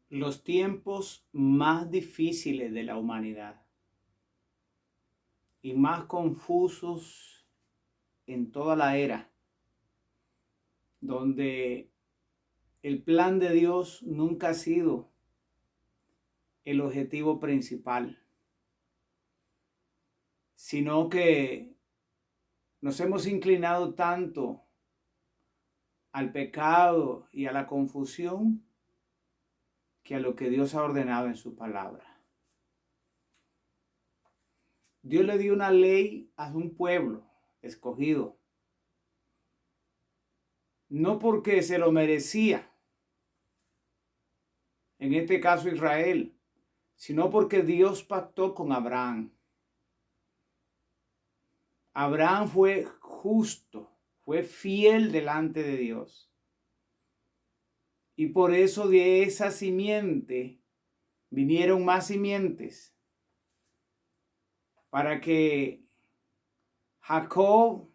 los tiempos más difíciles de la humanidad y más confusos en toda la era, donde el plan de Dios nunca ha sido el objetivo principal, sino que nos hemos inclinado tanto al pecado y a la confusión que a lo que Dios ha ordenado en su palabra. Dios le dio una ley a un pueblo escogido, no porque se lo merecía, en este caso Israel, sino porque Dios pactó con Abraham. Abraham fue justo, fue fiel delante de Dios. Y por eso de esa simiente vinieron más simientes, para que Jacob,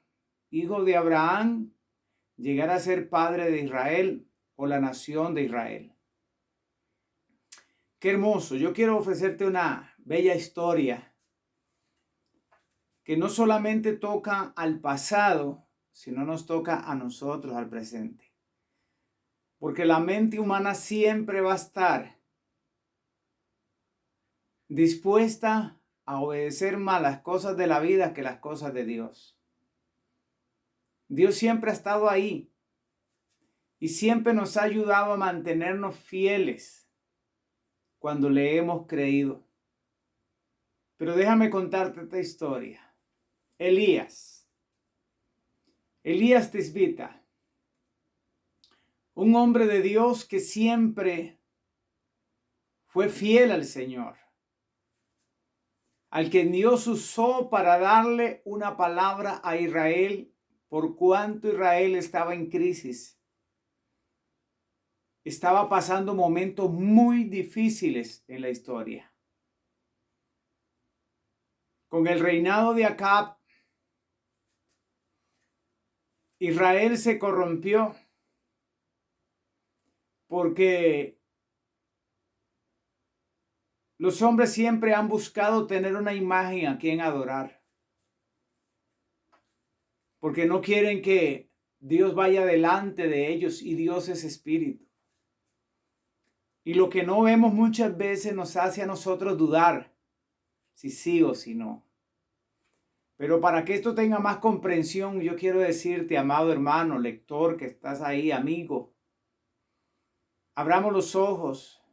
hijo de Abraham, llegara a ser padre de Israel o la nación de Israel. Qué hermoso. Yo quiero ofrecerte una bella historia que no solamente toca al pasado, sino nos toca a nosotros, al presente. Porque la mente humana siempre va a estar dispuesta a obedecer más las cosas de la vida que las cosas de Dios. Dios siempre ha estado ahí y siempre nos ha ayudado a mantenernos fieles cuando le hemos creído. Pero déjame contarte esta historia. Elías Tisbita, un hombre de Dios que siempre fue fiel al Señor, al que Dios usó para darle una palabra a Israel por cuanto Israel estaba en crisis. Estaba pasando momentos muy difíciles en la historia. Con el reinado de Acab, Israel se corrompió porque los hombres siempre han buscado tener una imagen a quien adorar, porque no quieren que Dios vaya delante de ellos, y Dios es espíritu. Y lo que no vemos muchas veces nos hace a nosotros dudar si sí o si no. Pero para que esto tenga más comprensión, yo quiero decirte, amado hermano, lector que estás ahí, amigo, abramos los ojos.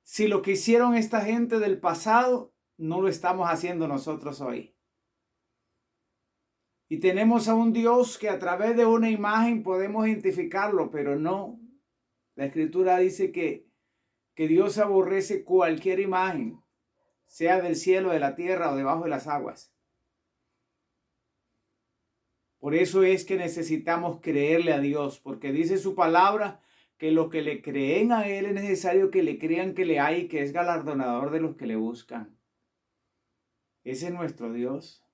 Si lo que hicieron esta gente del pasado, no lo estamos haciendo nosotros hoy. Y tenemos a un Dios que a través de una imagen podemos identificarlo, pero no. La Escritura dice que Dios aborrece cualquier imagen, sea del cielo, de la tierra o debajo de las aguas. Por eso es que necesitamos creerle a Dios, porque dice su palabra que los que le creen a Él es necesario que le crean que le hay y que es galardonador de los que le buscan. Ese es nuestro Dios.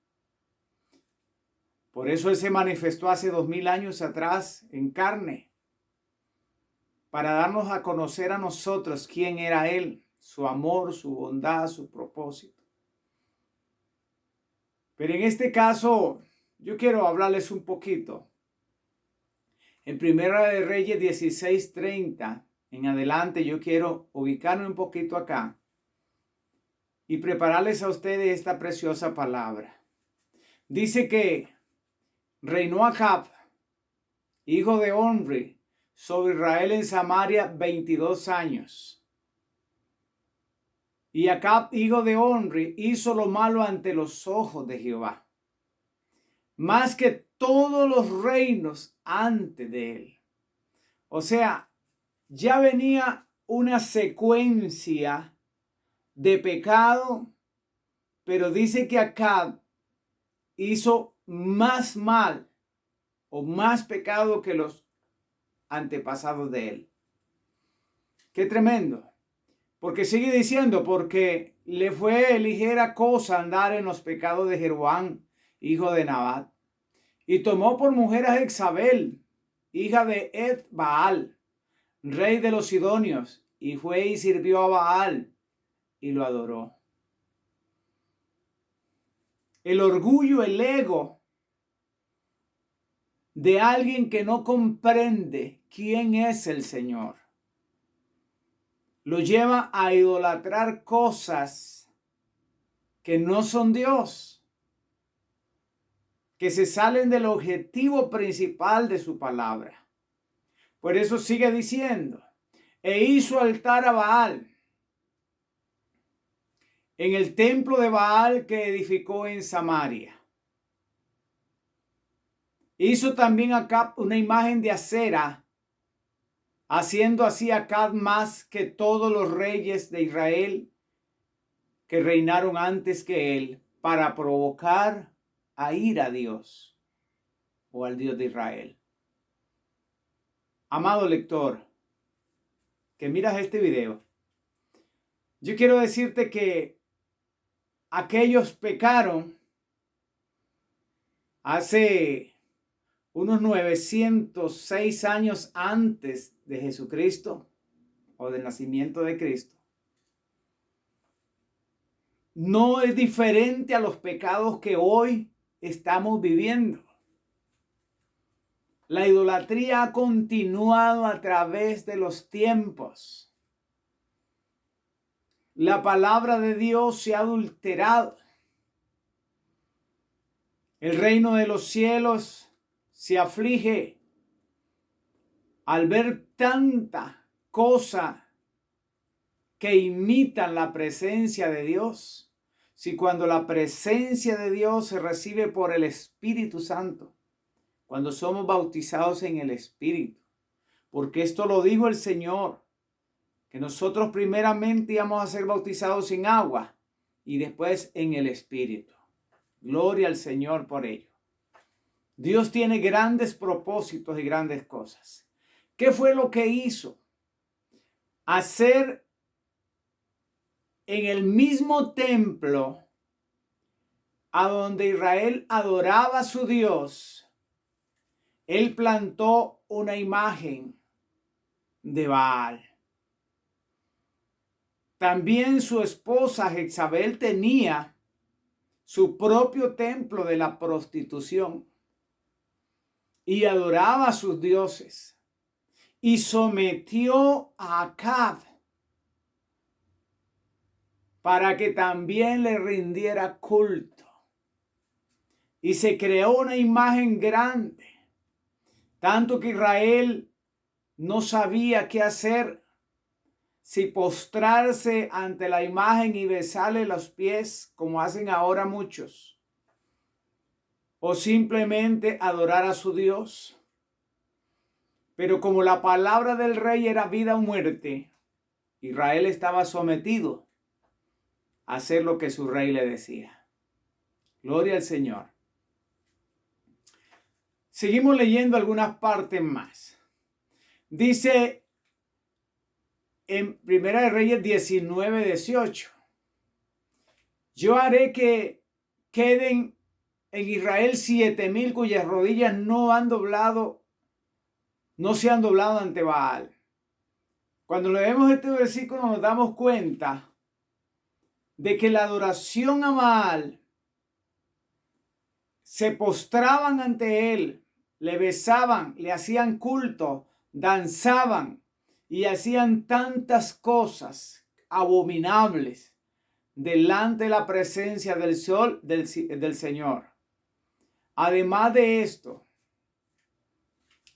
Por eso Él se manifestó hace 2000 años atrás en carne, para darnos a conocer a nosotros quién era Él, su amor, su bondad, su propósito. Pero en este caso, yo quiero hablarles un poquito. En Primera de Reyes 16:30 en adelante, yo quiero ubicarme un poquito acá y prepararles a ustedes esta preciosa palabra. Dice que reinó Acab, hijo de Omri, sobre Israel en Samaria 22 años. Y Acab, hijo de Omri, hizo lo malo ante los ojos de Jehová, más que todos los reinos antes de él. O sea, ya venía una secuencia de pecado, pero dice que Acab hizo más mal o más pecado que los antepasados de él. Qué tremendo. Porque sigue diciendo, porque le fue ligera cosa andar en los pecados de Jeroboam, hijo de Nabat, y tomó por mujer a Jezabel, hija de Ed Baal, rey de los Sidonios, y fue y sirvió a Baal y lo adoró. El orgullo, el ego de alguien que no comprende quién es el Señor, lo lleva a idolatrar cosas que no son Dios, que se salen del objetivo principal de su palabra. Por eso sigue diciendo, e hizo altar a Baal en el templo de Baal que edificó en Samaria. Hizo también Acab una imagen de acera, haciendo así Acab más que todos los reyes de Israel que reinaron antes que él, para provocar a ir a Dios o al Dios de Israel. Amado lector, que miras este video, yo quiero decirte que aquellos pecaron hace unos 906 años antes de Jesucristo o del nacimiento de Cristo. No es diferente a los pecados que hoy estamos viviendo. La idolatría ha continuado a través de los tiempos. La palabra de Dios se ha adulterado. El reino de los cielos se aflige al ver tanta cosa que imitan la presencia de Dios. Si cuando la presencia de Dios se recibe por el Espíritu Santo, cuando somos bautizados en el Espíritu, porque esto lo dijo el Señor, que nosotros primeramente íbamos a ser bautizados en agua y después en el Espíritu. Gloria al Señor por ello. Dios tiene grandes propósitos y grandes cosas. ¿Qué fue lo que hizo? Hacer en el mismo templo a donde Israel adoraba a su Dios, él plantó una imagen de Baal. También su esposa Jezabel tenía su propio templo de la prostitución y adoraba a sus dioses y sometió a Acab para que también le rindiera culto. Y se creó una imagen grande, tanto que Israel no sabía qué hacer, si postrarse ante la imagen y besarle los pies, como hacen ahora muchos, o simplemente adorar a su Dios. Pero como la palabra del rey era vida o muerte, Israel estaba sometido a hacer lo que su rey le decía. Gloria al Señor. Seguimos leyendo algunas partes más. Dice en Primera de Reyes 19:18. Yo haré que queden en Israel 7,000 cuyas rodillas no se han doblado ante Baal. Cuando leemos este versículo nos damos cuenta de que la adoración a Baal, se postraban ante él, le besaban, le hacían culto, danzaban y hacían tantas cosas abominables delante de la presencia del sol del Señor. Además de esto,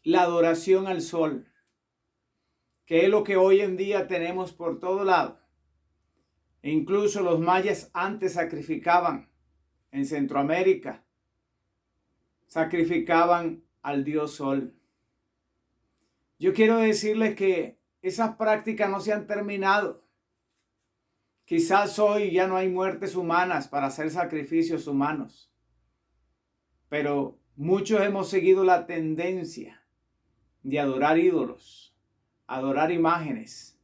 la adoración al sol, que es lo que hoy en día tenemos por todo lado. E incluso los mayas antes sacrificaban en Centroamérica, sacrificaban al dios sol. Yo quiero decirles que esas prácticas no se han terminado. Quizás hoy ya no hay muertes humanas para hacer sacrificios humanos, pero muchos hemos seguido la tendencia de adorar ídolos, adorar imágenes.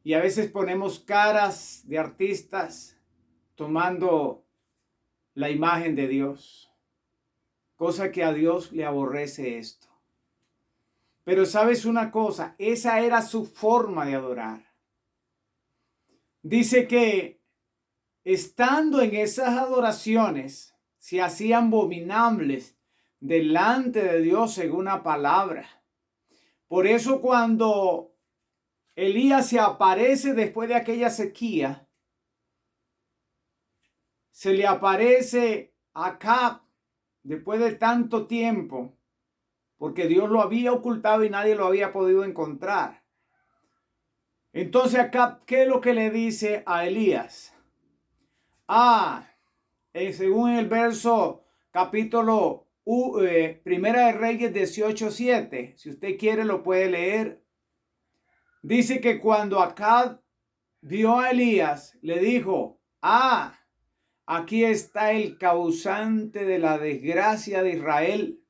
Y a veces ponemos caras de artistas tomando la imagen de Dios, cosa que a Dios le aborrece esto. Pero sabes una cosa, esa era su forma de adorar. Dice que estando en esas adoraciones, se hacían abominables delante de Dios según la palabra. Por eso cuando Elías se aparece después de aquella sequía, se le aparece a Acab después de tanto tiempo, porque Dios lo había ocultado y nadie lo había podido encontrar. Entonces Acab, ¿qué es lo que le dice a Elías? Según el verso capítulo Primera de Reyes 18:7, si usted quiere lo puede leer. Dice que cuando Acab vio a Elías, le dijo, aquí está el causante de la desgracia de Israel.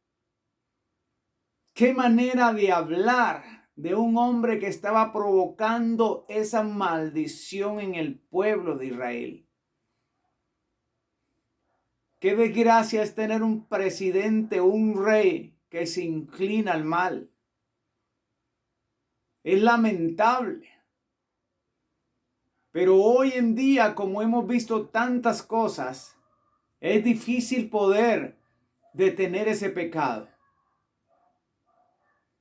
Qué manera de hablar de un hombre que estaba provocando esa maldición en el pueblo de Israel. Qué desgracia es tener un presidente, un rey que se inclina al mal. Es lamentable. Pero hoy en día, como hemos visto tantas cosas, es difícil poder detener ese pecado.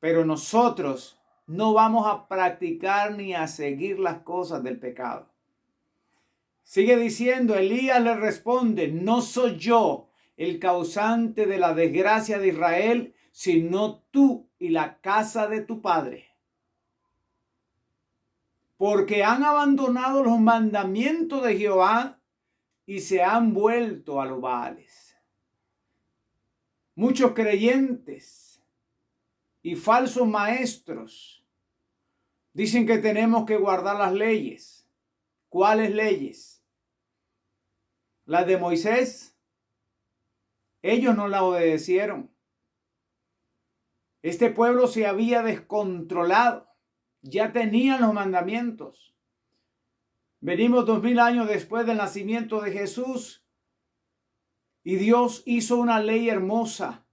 Pero nosotros no vamos a practicar ni a seguir las cosas del pecado. Sigue diciendo, Elías le responde, no soy yo el causante de la desgracia de Israel, sino tú y la casa de tu padre. Porque han abandonado los mandamientos de Jehová y se han vuelto a los Baales. Muchos creyentes y falsos maestros dicen que tenemos que guardar las leyes. ¿Cuáles leyes? Las de Moisés. Ellos no la obedecieron. Este pueblo se había descontrolado. Ya tenían los mandamientos. Venimos 2000 años después del nacimiento de Jesús y Dios hizo una ley hermosa.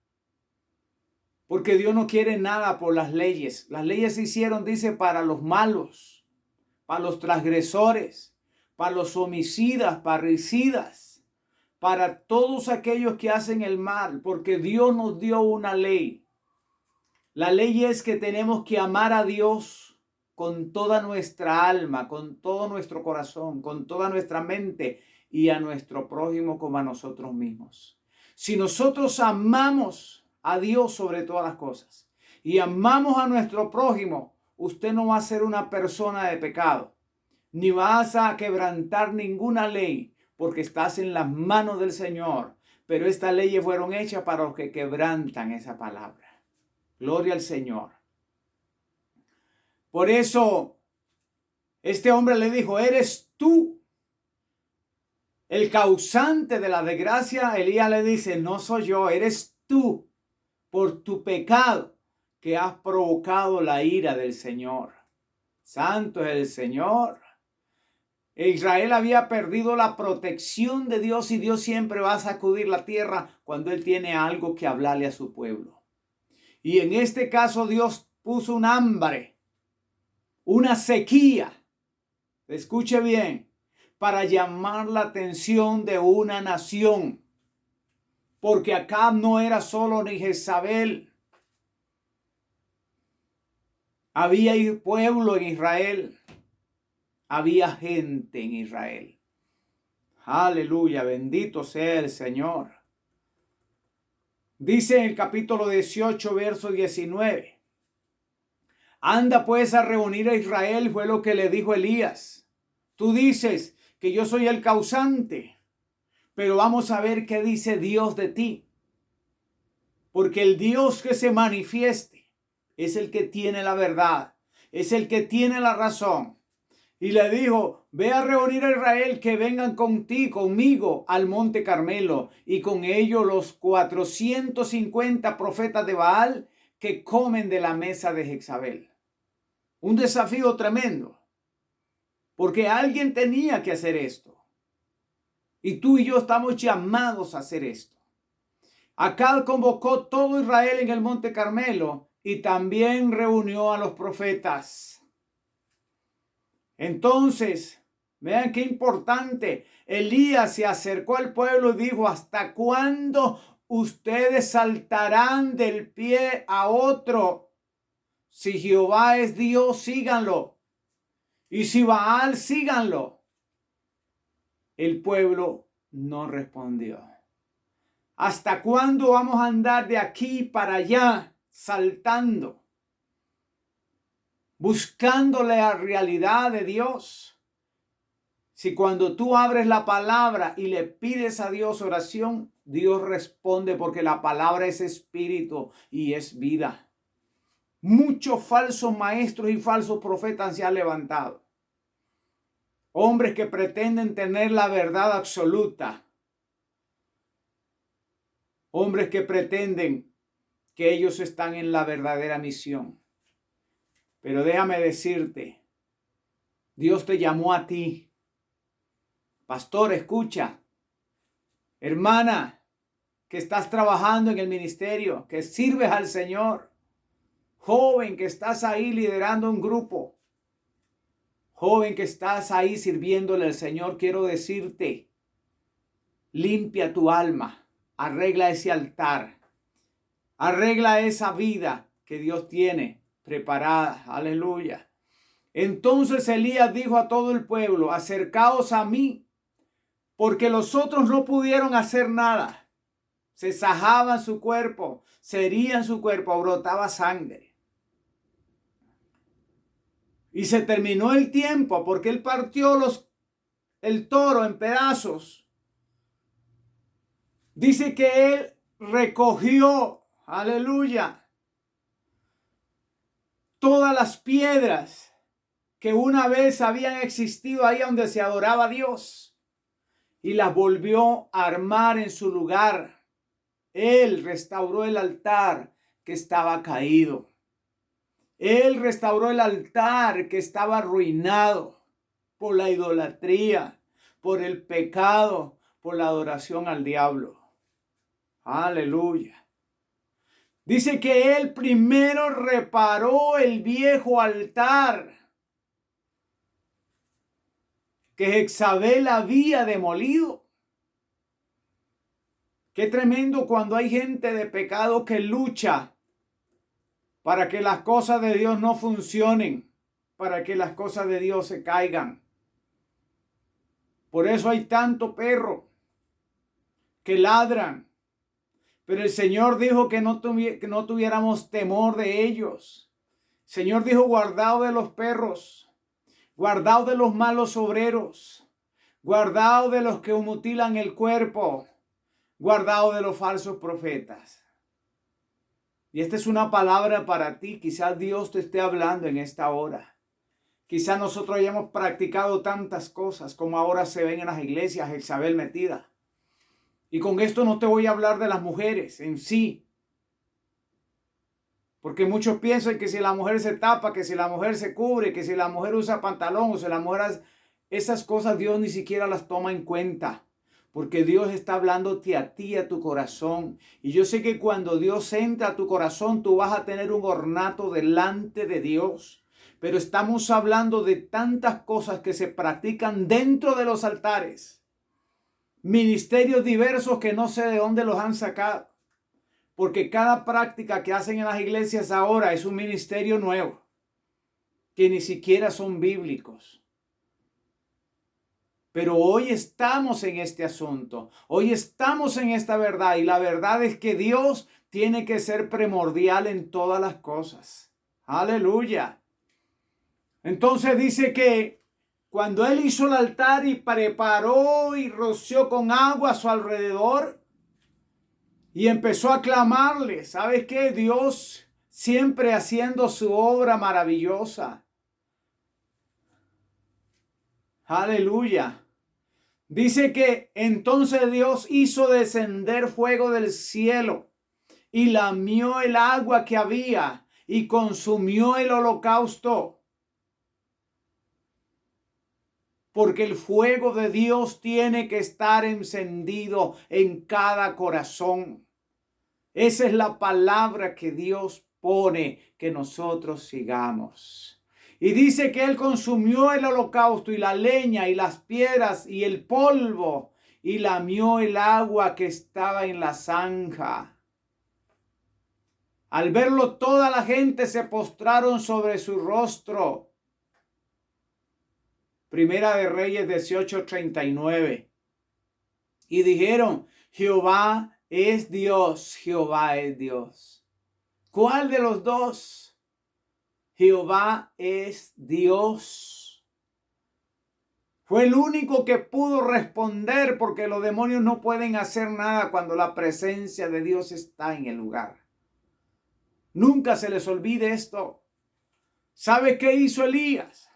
Porque Dios no quiere nada por las leyes. Las leyes se hicieron, dice, para los malos, para los transgresores, para los homicidas, parricidas, para todos aquellos que hacen el mal, porque Dios nos dio una ley. La ley es que tenemos que amar a Dios con toda nuestra alma, con todo nuestro corazón, con toda nuestra mente y a nuestro prójimo como a nosotros mismos. Si nosotros amamos a Dios sobre todas las cosas y amamos a nuestro prójimo, usted no va a ser una persona de pecado, ni vas a quebrantar ninguna ley, porque estás en las manos del Señor. Pero estas leyes fueron hechas para los que quebrantan esa palabra. Gloria al Señor. Por eso, este hombre le dijo, ¿eres tú el causante de la desgracia? Elías le dice, no soy yo, eres tú por tu pecado que has provocado la ira del Señor. Santo es el Señor. Israel había perdido la protección de Dios y Dios siempre va a sacudir la tierra cuando Él tiene algo que hablarle a su pueblo. Y en este caso Dios puso un hambre, una sequía, escuche bien, para llamar la atención de una nación. Porque Acab no era solo ni Jezabel. Había pueblo en Israel. Había gente en Israel. Aleluya, bendito sea el Señor. Dice en el capítulo 18, verso 19. Anda pues a reunir a Israel, fue lo que le dijo Elías. Tú dices que yo soy el causante, pero vamos a ver qué dice Dios de ti. Porque el Dios que se manifieste es el que tiene la verdad, es el que tiene la razón. Y le dijo, ve a reunir a Israel que vengan conmigo al monte Carmelo, y con ellos los 450 profetas de Baal que comen de la mesa de Jezabel. Un desafío tremendo, porque alguien tenía que hacer esto. Y tú y yo estamos llamados a hacer esto. Acab convocó todo Israel en el monte Carmelo y también reunió a los profetas. Entonces, vean qué importante. Elías se acercó al pueblo y dijo: ¿hasta cuándo ustedes saltarán del pie a otro? Si Jehová es Dios, síganlo. Y si Baal, síganlo. El pueblo no respondió. ¿Hasta cuándo vamos a andar de aquí para allá, saltando, buscando la realidad de Dios? Si cuando tú abres la palabra y le pides a Dios oración, Dios responde, porque la palabra es espíritu y es vida. Muchos falsos maestros y falsos profetas se han levantado. Hombres que pretenden tener la verdad absoluta. Hombres que pretenden que ellos están en la verdadera misión. Pero déjame decirte, Dios te llamó a ti. Pastor, escucha. Hermana, que estás trabajando en el ministerio, que sirves al Señor. Joven, que estás ahí liderando un grupo. Joven, que estás ahí sirviéndole al Señor, quiero decirte, limpia tu alma, arregla ese altar, arregla esa vida que Dios tiene preparada. Aleluya. Entonces Elías dijo a todo el pueblo: acercaos a mí, porque los otros no pudieron hacer nada. Se sajaban su cuerpo, se herían su cuerpo, brotaba sangre. Y se terminó el tiempo, porque él partió el toro en pedazos. Dice que él recogió, aleluya, todas las piedras que una vez habían existido ahí donde se adoraba a Dios, y las volvió a armar en su lugar. Él restauró el altar que estaba caído. Él restauró el altar que estaba arruinado por la idolatría, por el pecado, por la adoración al diablo. Aleluya. Dice que él primero reparó el viejo altar que Jezabel había demolido. Qué tremendo cuando hay gente de pecado que lucha para que las cosas de Dios no funcionen, para que las cosas de Dios se caigan. Por eso hay tanto perro que ladran. Pero el Señor dijo que no tuviéramos temor de ellos. El Señor dijo: guardaos de los perros, guardaos de los malos obreros, guardaos de los que mutilan el cuerpo, guardaos de los falsos profetas. Y esta es una palabra para ti. Quizás Dios te esté hablando en esta hora. Quizás nosotros hayamos practicado tantas cosas como ahora se ven en las iglesias, Jezabel metida. Y con esto no te voy a hablar de las mujeres en sí. Porque muchos piensan que si la mujer se tapa, que si la mujer se cubre, que si la mujer usa pantalón, o si la mujer hace esas cosas, Dios ni siquiera las toma en cuenta. Porque Dios está hablándote a ti, a tu corazón. Y yo sé que cuando Dios entra a tu corazón, tú vas a tener un ornato delante de Dios. Pero estamos hablando de tantas cosas que se practican dentro de los altares. Ministerios diversos que no sé de dónde los han sacado. Porque cada práctica que hacen en las iglesias ahora es un ministerio nuevo. Que ni siquiera son bíblicos. Pero hoy estamos en este asunto, hoy estamos en esta verdad, y la verdad es que Dios tiene que ser primordial en todas las cosas. Aleluya. Entonces dice que cuando él hizo el altar y preparó y roció con agua a su alrededor y empezó a clamarle, ¿sabes qué? Dios siempre haciendo su obra maravillosa. Aleluya. Dice que entonces Dios hizo descender fuego del cielo y lamió el agua que había y consumió el holocausto. Porque el fuego de Dios tiene que estar encendido en cada corazón. Esa es la palabra que Dios pone que nosotros sigamos. Y dice que Él consumió el holocausto y la leña y las piedras y el polvo y lamió el agua que estaba en la zanja. Al verlo, toda la gente se postraron sobre su rostro. Primera de Reyes 18:39. Y dijeron, Jehová es Dios, Jehová es Dios. ¿Cuál de los dos? Jehová es Dios. Fue el único que pudo responder, porque los demonios no pueden hacer nada cuando la presencia de Dios está en el lugar. Nunca se les olvide esto. ¿Sabe qué hizo Elías?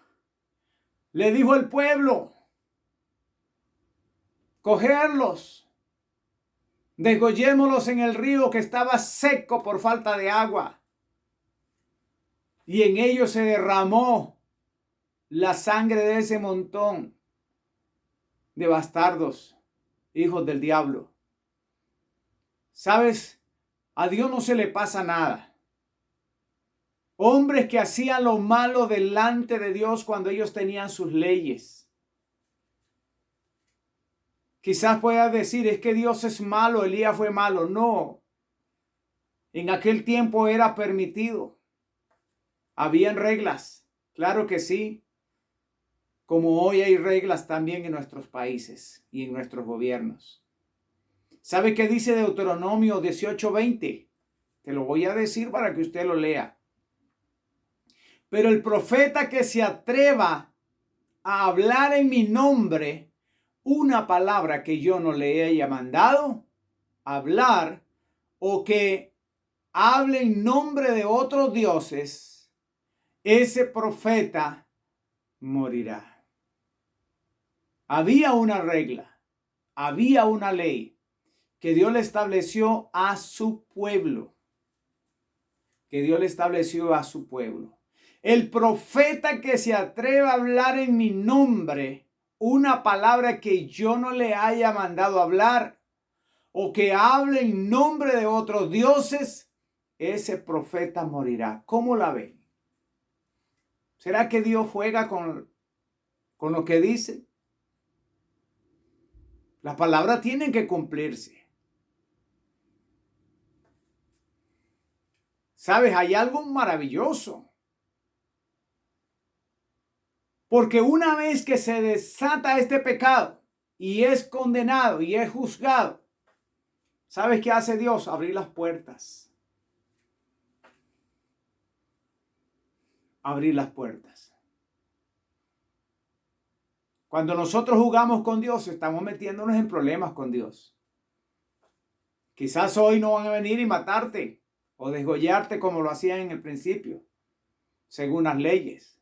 Le dijo al pueblo, cogerlos, degollémoslos en el río que estaba seco por falta de agua. Y en ellos se derramó la sangre de ese montón de bastardos, hijos del diablo. ¿Sabes? A Dios no se le pasa nada. Hombres que hacían lo malo delante de Dios cuando ellos tenían sus leyes. Quizás pueda decir, es que Dios es malo, Elías fue malo. No. En aquel tiempo era permitido. Habían reglas. Claro que sí. Como hoy hay reglas también en nuestros países y en nuestros gobiernos. ¿Sabe qué dice Deuteronomio 18:20? Te lo voy a decir para que usted lo lea. Pero el profeta que se atreva a hablar en mi nombre una palabra que yo no le haya mandado hablar, o que hable en nombre de otros dioses, ese profeta morirá. Había una regla, había una ley que Dios le estableció a su pueblo. Que Dios le estableció a su pueblo. El profeta que se atreva a hablar en mi nombre una palabra que yo no le haya mandado hablar, o que hable en nombre de otros dioses, ese profeta morirá. ¿Cómo la ven? ¿Será que Dios juega con lo que dice? Las palabras tienen que cumplirse. ¿Sabes? Hay algo maravilloso. Porque una vez que se desata este pecado y es condenado y es juzgado, ¿sabes qué hace Dios? Abrir las puertas. Abrir las puertas. Cuando nosotros jugamos con Dios, estamos metiéndonos en problemas con Dios. Quizás hoy no van a venir y matarte o desgollarte como lo hacían en el principio, según las leyes.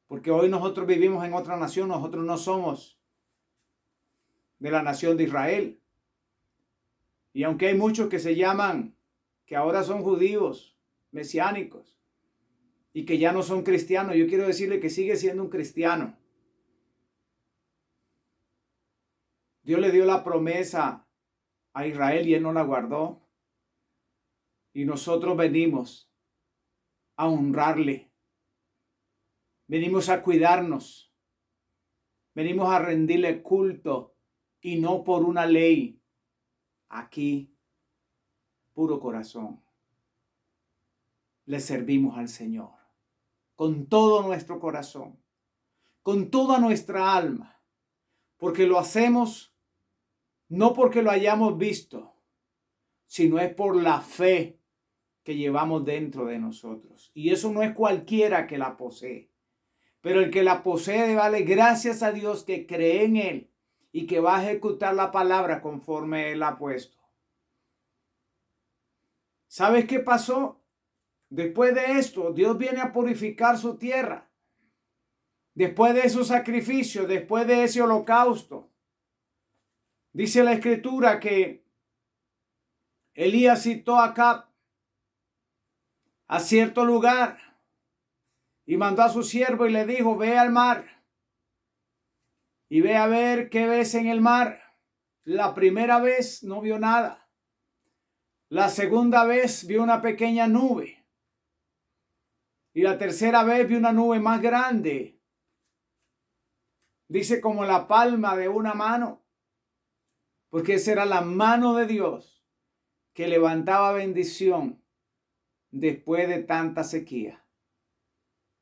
Porque hoy nosotros vivimos en otra nación, nosotros no somos de la nación de Israel. Y aunque hay muchos que se llaman, que ahora son judíos, mesiánicos, y que ya no son cristianos, yo quiero decirle que sigue siendo un cristiano. Dios le dio la promesa a Israel y él no la guardó. Y nosotros venimos a honrarle. Venimos a cuidarnos. Venimos a rendirle culto y no por una ley. Aquí, puro corazón, le servimos al Señor con todo nuestro corazón, con toda nuestra alma, porque lo hacemos no porque lo hayamos visto, sino es por la fe que llevamos dentro de nosotros. Y eso no es cualquiera que la posee. Pero el que la posee debe darle gracias a Dios que cree en Él y que va a ejecutar la palabra conforme Él ha puesto. ¿Sabes qué pasó? Después de esto, Dios viene a purificar su tierra. Después de esos sacrificios, después de ese holocausto, dice la Escritura que Elías citó a Acab a cierto lugar y mandó a su siervo y le dijo, ve al mar y ve a ver qué ves en el mar. La primera vez no vio nada. La segunda vez vio una pequeña nube. Y la tercera vez vio una nube más grande. Dice como la palma de una mano. Porque esa era la mano de Dios que levantaba bendición después de tanta sequía.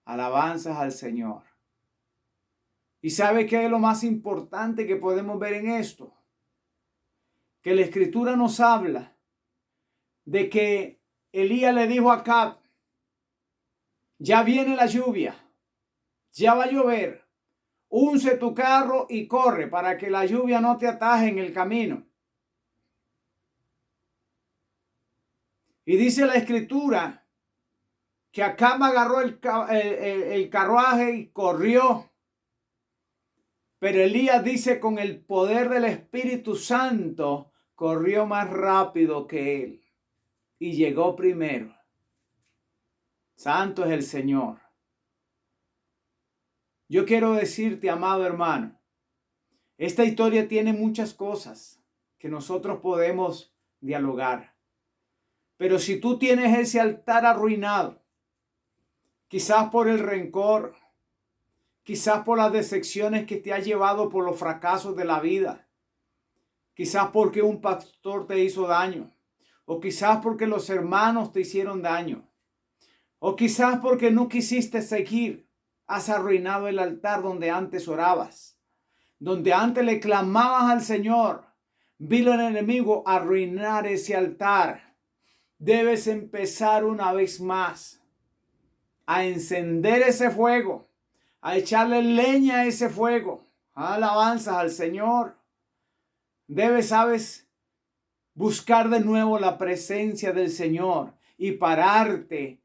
Alabanzas al Señor. ¿Y sabe qué es lo más importante que podemos ver en esto? Que la Escritura nos habla de que Elías le dijo a Acab, ya viene la lluvia, ya va a llover, unce tu carro y corre para que la lluvia no te ataje en el camino. Y dice la Escritura que Acab agarró el carruaje y corrió. Pero Elías dice con el poder del Espíritu Santo, corrió más rápido que él y llegó primero. Santo es el Señor. Yo quiero decirte, amado hermano, esta historia tiene muchas cosas que nosotros podemos dialogar. Pero si tú tienes ese altar arruinado, quizás por el rencor, quizás por las decepciones que te ha llevado por los fracasos de la vida, quizás porque un pastor te hizo daño, o quizás porque los hermanos te hicieron daño, o quizás porque no quisiste seguir, has arruinado el altar donde antes orabas, donde antes le clamabas al Señor. Vino el enemigo a arruinar ese altar. Debes empezar una vez más a encender ese fuego, a echarle leña a ese fuego. Alabanzas al Señor. Debes, sabes, buscar de nuevo la presencia del Señor y pararte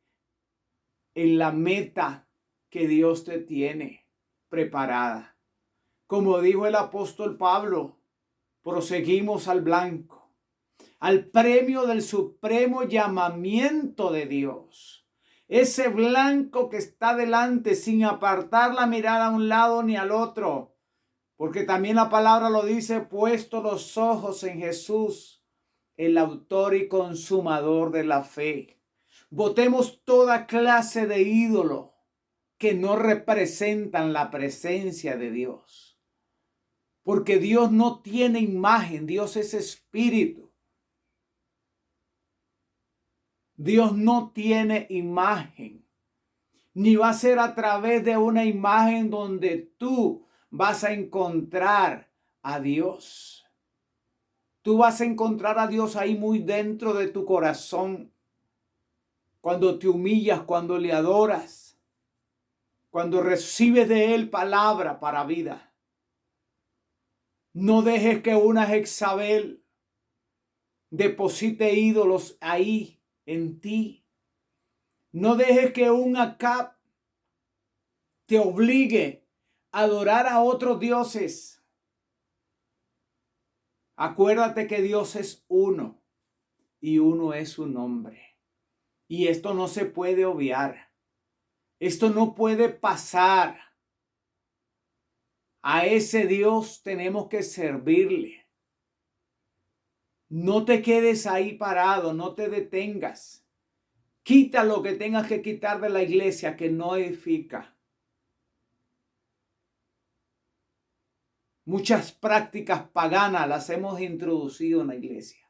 en la meta que Dios te tiene preparada. Como dijo el apóstol Pablo, proseguimos al blanco, al premio del supremo llamamiento de Dios. Ese blanco que está delante sin apartar la mirada a un lado ni al otro. Porque también la palabra lo dice, puesto los ojos en Jesús, el autor y consumador de la fe. Botemos toda clase de ídolo que no representan la presencia de Dios. Porque Dios no tiene imagen, Dios es espíritu. Dios no tiene imagen, ni va a ser a través de una imagen donde tú vas a encontrar a Dios. Tú vas a encontrar a Dios ahí muy dentro de tu corazón, cuando te humillas, cuando le adoras, cuando recibes de Él palabra para vida. No dejes que una Jezabel deposite ídolos ahí en ti. No dejes que un Acab te obligue a adorar a otros dioses. Acuérdate que Dios es uno y uno es su nombre. Y esto no se puede obviar. Esto no puede pasar. A ese Dios tenemos que servirle. No te quedes ahí parado, no te detengas. Quita lo que tengas que quitar de la iglesia que no edifica. Muchas prácticas paganas las hemos introducido en la iglesia.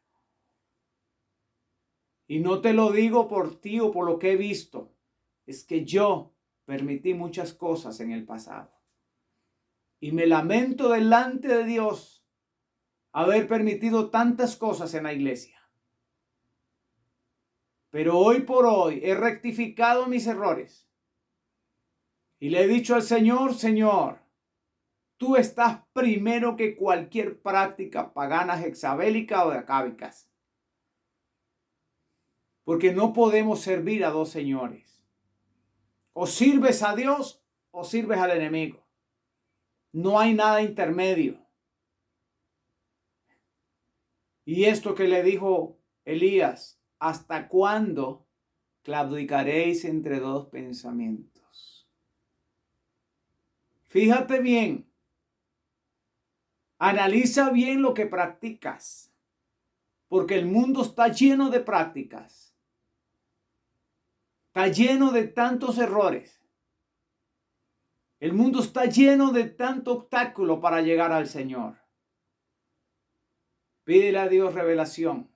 Y no te lo digo por ti o por lo que he visto. Es que yo permití muchas cosas en el pasado. Y me lamento delante de Dios haber permitido tantas cosas en la iglesia. Pero hoy por hoy he rectificado mis errores. Y le he dicho al Señor, Señor, tú estás primero que cualquier práctica pagana, jezabélica o de acábicas. Porque no podemos servir a dos señores. O sirves a Dios o sirves al enemigo. No hay nada intermedio. Y esto que le dijo Elías, ¿hasta cuándo claudicaréis entre dos pensamientos? Fíjate bien. Analiza bien lo que practicas. porque el mundo está lleno de prácticas. Está lleno de tantos errores. El mundo está lleno de tanto obstáculo para llegar al Señor. Pídele a Dios revelación.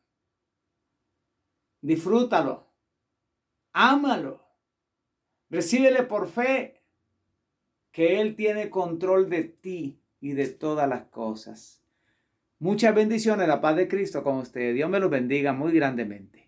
Disfrútalo. Ámalo. Recíbele por fe que Él tiene control de ti y de todas las cosas. Muchas bendiciones, la paz de Cristo con ustedes. Dios me los bendiga muy grandemente.